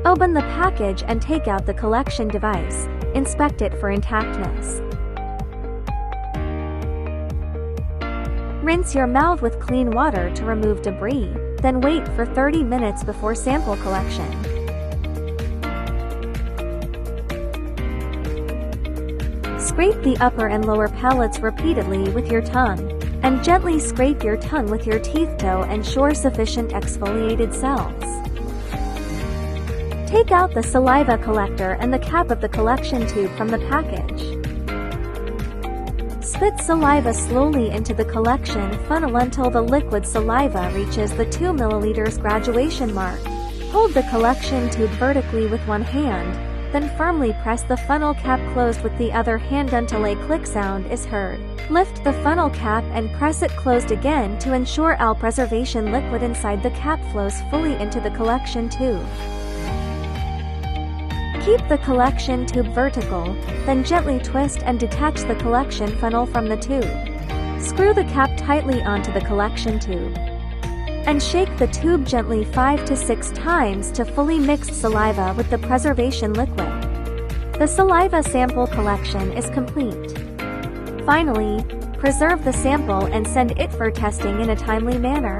Open the package and take out the collection device. Inspect it for intactness. Rinse your mouth with clean water to remove debris, then wait for 30 minutes before sample collection. Scrape the upper and lower palates repeatedly with your tongue, and gently scrape your tongue with your teeth to ensure sufficient exfoliated cells. Take out the saliva collector and the cap of the collection tube from the package. Spit saliva slowly into the collection funnel until the liquid saliva reaches the 2 ml graduation mark. Hold the collection tube vertically with one hand, then firmly press the funnel cap closed with the other hand until a click sound is heard. Lift the funnel cap and press it closed again to ensure all preservation liquid inside the cap flows fully into the collection tube. Keep the collection tube vertical, then gently twist and detach the collection funnel from the tube. Screw the cap tightly onto the collection tube, and shake the tube gently 5 to 6 times to fully mix saliva with the preservation liquid. The saliva sample collection is complete. Finally, preserve the sample and send it for testing in a timely manner.